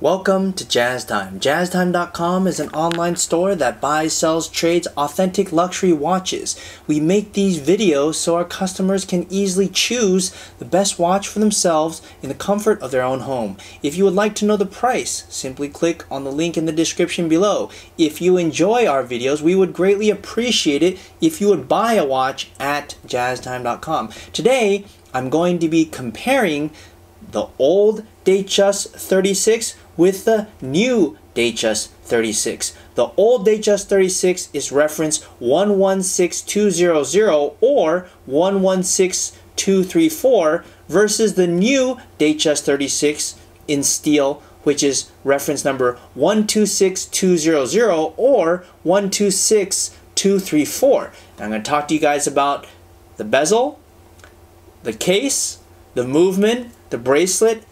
Welcome to JazzTime. JazzTime.com is an online store that buys, sells, trades authentic luxury watches. We make these videos so our customers can easily choose the best watch for themselves in the comfort of their own home. If you would like to know the price, simply click on the link in the description below. If you enjoy our videos, we would greatly appreciate it if you would buy a watch at JazzTime.com. Today, I'm going to be comparing the old Datejust 36 with the new Datejust 36. The old Datejust 36 is reference 116200 or 116234 versus the new Datejust 36 in steel, which is reference number 126200 or 126234. I'm going to talk to you guys about the bezel, the case, the movement, the bracelet,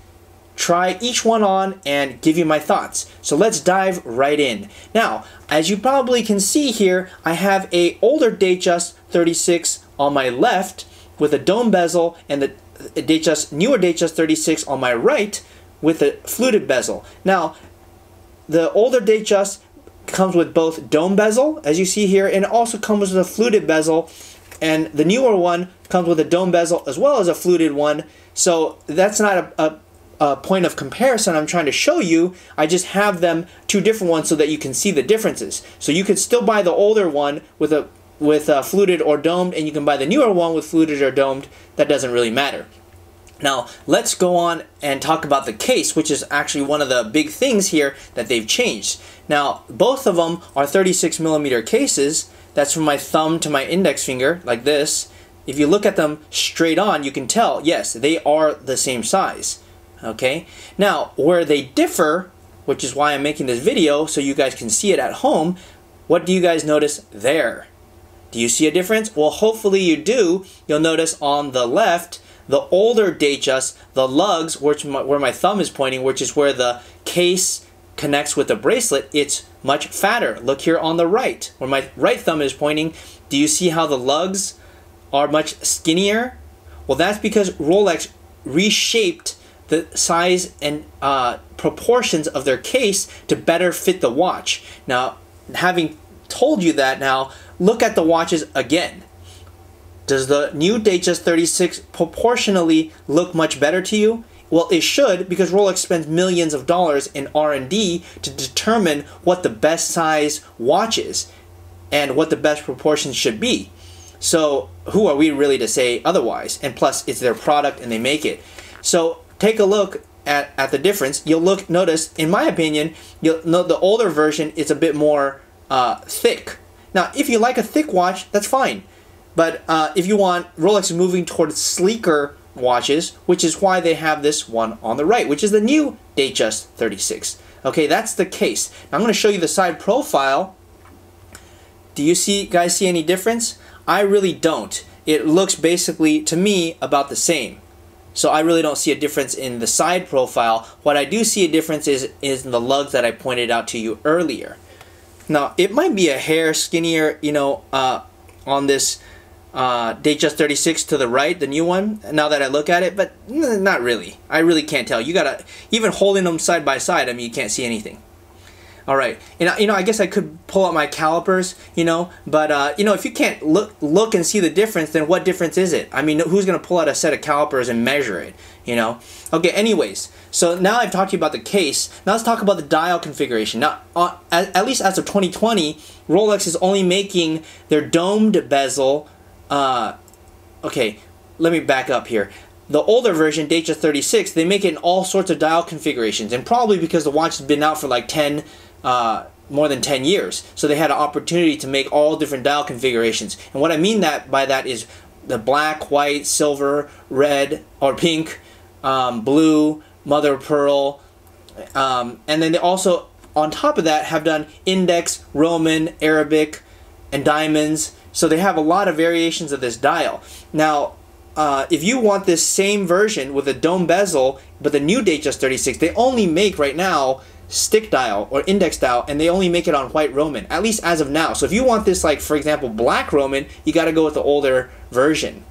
try each one on and give you my thoughts. So let's dive right in. Now, as you probably can see here, I have a older Datejust 36 on my left with a dome bezel and the newer Datejust 36 on my right with a fluted bezel. Now, the older Datejust comes with both dome bezel, as you see here, and it also comes with a fluted bezel, and the newer one comes with a dome bezel as well as a fluted one. So that's not a point of comparison I'm trying to show you. I just have them two different ones so that you can see the differences. So you could still buy the older one with a fluted or domed, and you can buy the newer one with fluted or domed. That doesn't really matter. Now let's go on and talk about the case, which is actually one of the big things here that they've changed. Now both of them are 36mm cases. That's from my thumb to my index finger, like this. If you look at them straight on, you can tell, yes, they are the same size. Okay, now where they differ, which is why I'm making this video so you guys can see it at home, what do you guys notice there? Do you see a difference? Well, hopefully you do. You'll notice on the left, the older Datejust, the lugs, where my thumb is pointing, which is where the case connects with the bracelet, it's much fatter. Look here on the right, where my right thumb is pointing. Do you see how the lugs are much skinnier? Well, that's because Rolex reshaped the size and proportions of their case to better fit the watch. Now, having told you that, now look at the watches again. Does the new Datejust 36 proportionally look much better to you? Well, it should, because Rolex spends millions of dollars in R&D to determine what the best size watch is and what the best proportions should be. So who are we really to say otherwise? And plus, it's their product and they make it. So take a look at the difference. You'll notice, in my opinion, you'll know the older version is a bit more thick. Now, if you like a thick watch, that's fine. But if you want, Rolex is moving towards sleeker watches, which is why they have this one on the right, which is the new Datejust 36. Okay, that's the case. Now, I'm going to show you the side profile. Do you guys see any difference? I really don't. It looks basically, to me, about the same. So I really don't see a difference in the side profile. What I do see a difference is in the lugs that I pointed out to you earlier. Now, it might be a hair skinnier, you know, on this Datejust 36 to the right, the new one, now that I look at it, but not really. I really can't tell. You gotta, even holding them side by side, I mean, you can't see anything. All right, and you know, I guess I could pull out my calipers, you know, but you know, if you can't look and see the difference, then what difference is it? I mean, who's gonna pull out a set of calipers and measure it, you know? Okay, anyways, so now I've talked to you about the case. Now let's talk about the dial configuration. Now, at least as of 2020, Rolex is only making their domed bezel. Okay, let me back up here. The older version, Datejust 36, they make it in all sorts of dial configurations, and probably because the watch has been out for like more than 10 years. So they had an opportunity to make all different dial configurations. And what I mean by that is the black, white, silver, red, or pink, blue, mother of pearl, and then they also, on top of that, have done index, Roman, Arabic, and diamonds. So they have a lot of variations of this dial. Now, if you want this same version with a dome bezel, but the new Datejust 36, they only make right now stick dial or index dial, and they only make it on white Roman, at least as of now. So if you want this, like for example, black Roman, you got to go with the older version.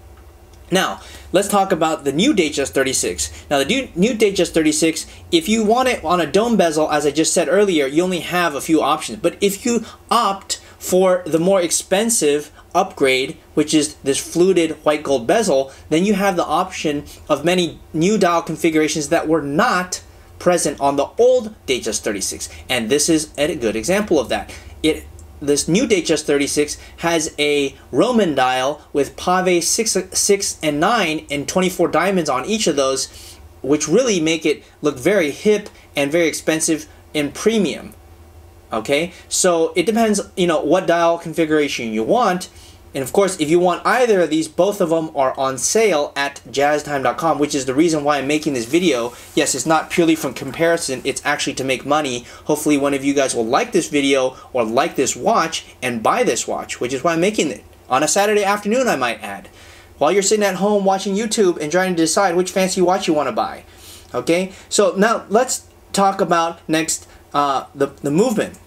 Now, let's talk about the new Datejust 36. Now, the new Datejust 36, if you want it on a dome bezel, as I just said earlier, you only have a few options. But if you opt for the more expensive upgrade, which is this fluted white gold bezel, then you have the option of many new dial configurations that were not present on the old Datejust 36. And this is a good example of that. This new Datejust 36 has a Roman dial with pave 6 and 9 and 24 diamonds on each of those, which really make it look very hip and very expensive and premium. Okay, so it depends, what dial configuration you want. And of course, if you want either of these, both of them are on sale at jazztime.com, which is the reason why I'm making this video. Yes, it's not purely from comparison, it's actually to make money. Hopefully one of you guys will like this video or like this watch and buy this watch, which is why I'm making it. On a Saturday afternoon, I might add. While you're sitting at home watching YouTube and trying to decide which fancy watch you want to buy. Okay, so now let's talk about next the movement.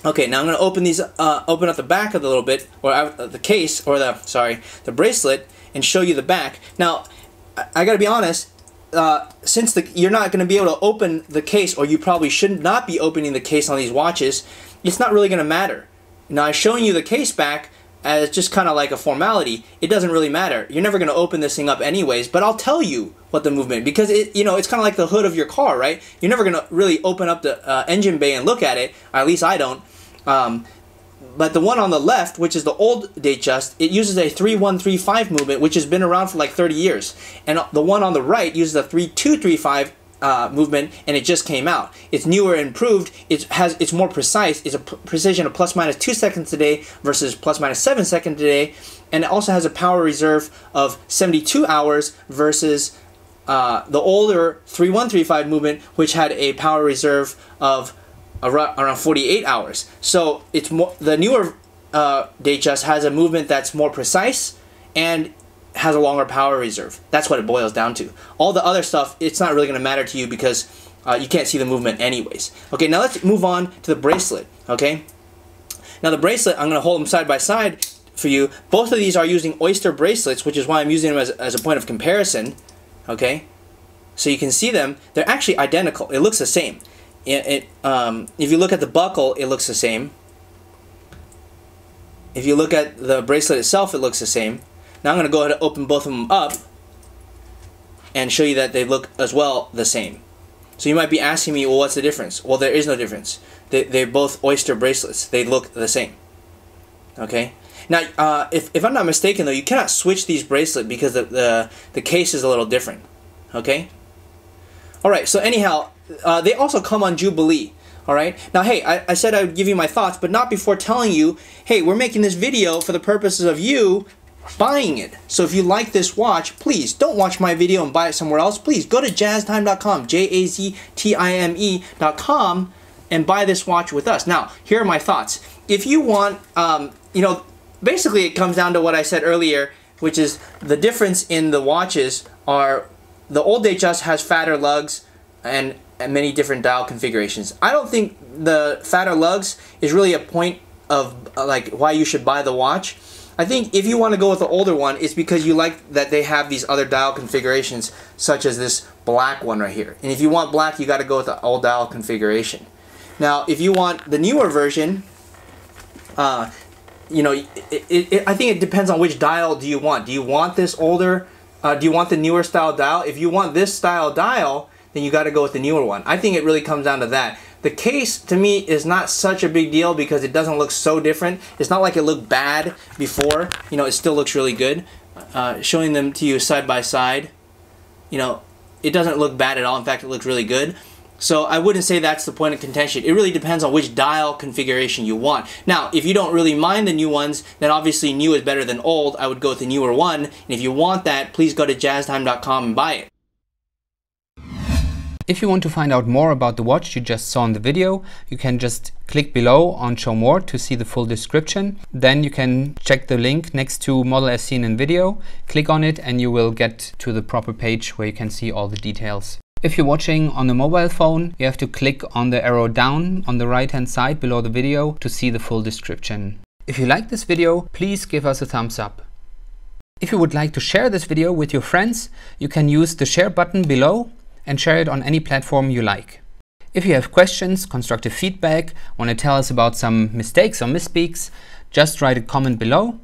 Okay, now I'm going to open these, open up the back of the little bit, or the case, or the bracelet, and show you the back. Now, I got to be honest, since you're not going to be able to open the case, or you probably should not be opening the case on these watches, it's not really going to matter. Now, I'm showing you the case back as just kind of like a formality. It doesn't really matter. You're never going to open this thing up anyways, but I'll tell you what the movement, because it's kind of like the hood of your car, right? You're never going to really open up the engine bay and look at it, or at least I don't. But the one on the left, which is the old Datejust, it uses a 3135 movement, which has been around for like 30 years. And the one on the right uses a 3235 movement, and it just came out. It's newer and improved. It's more precise. It's a precision of ±2 seconds a day versus ±7 seconds a day, and it also has a power reserve of 72 hours versus the older 3135 movement, which had a power reserve of around 48 hours. So it's more, the newer Datejust has a movement that's more precise and has a longer power reserve. That's what it boils down to. All the other stuff, it's not really going to matter to you because you can't see the movement anyways. Okay, now let's move on to the bracelet. Okay, now the bracelet, I'm going to hold them side by side for you. Both of these are using Oyster bracelets, which is why I'm using them as a point of comparison. Okay, so you can see them. They're actually identical. It looks the same. If you look at the buckle, it looks the same. If you look at the bracelet itself, it looks the same. Now I'm going to go ahead and open both of them up and show you that they look as well the same. So you might be asking me, well, what's the difference? Well, there is no difference. They're both Oyster bracelets. They look the same. Okay. Now, if I'm not mistaken, though, you cannot switch these bracelets because the case is a little different. Okay. All right. So anyhow, they also come on Jubilee. Alright, now hey, I said I would give you my thoughts, but not before telling you, hey, we're making this video for the purposes of you buying it. So if you like this watch, please don't watch my video and buy it somewhere else. Please go to jazztime.com, JAZTIME.com, and buy this watch with us. Now, here are my thoughts. If you want, basically it comes down to what I said earlier, which is the difference in the watches are the old Datejust has fatter lugs and many different dial configurations. I don't think the fatter lugs is really a point of like why you should buy the watch. I think if you want to go with the older one, it's because you like that they have these other dial configurations, such as this black one right here. And if you want black, you got to go with the old dial configuration. Now, if you want the newer version, I think it depends on which dial do you want. Do you want this older? Do you want the newer style dial? If you want this style dial, then you got to go with the newer one. I think it really comes down to that. The case, to me, is not such a big deal because it doesn't look so different. It's not like it looked bad before. It still looks really good. Showing them to you side by side, it doesn't look bad at all. In fact, it looks really good. So I wouldn't say that's the point of contention. It really depends on which dial configuration you want. Now, if you don't really mind the new ones, then obviously new is better than old. I would go with the newer one. And if you want that, please go to jazztime.com and buy it. If you want to find out more about the watch you just saw in the video, you can just click below on Show More to see the full description. Then you can check the link next to Model as seen in video, click on it, and you will get to the proper page where you can see all the details. If you're watching on a mobile phone, you have to click on the arrow down on the right hand side below the video to see the full description. If you like this video, please give us a thumbs up. If you would like to share this video with your friends, you can use the share button below and share it on any platform you like. If you have questions, constructive feedback, want to tell us about some mistakes or misspeaks, just write a comment below.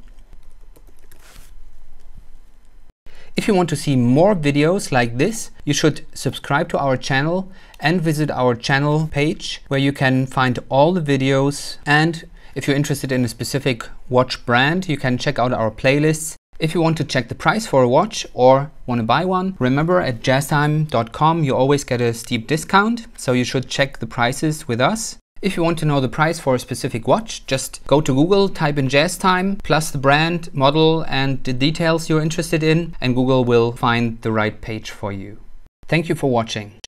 If you want to see more videos like this, you should subscribe to our channel and visit our channel page where you can find all the videos. And if you're interested in a specific watch brand, you can check out our playlists. If you want to check the price for a watch or want to buy one, remember at jazztime.com you always get a steep discount, so you should check the prices with us. If you want to know the price for a specific watch, just go to Google, type in JazzTime, plus the brand, model and the details you're interested in, and Google will find the right page for you. Thank you for watching.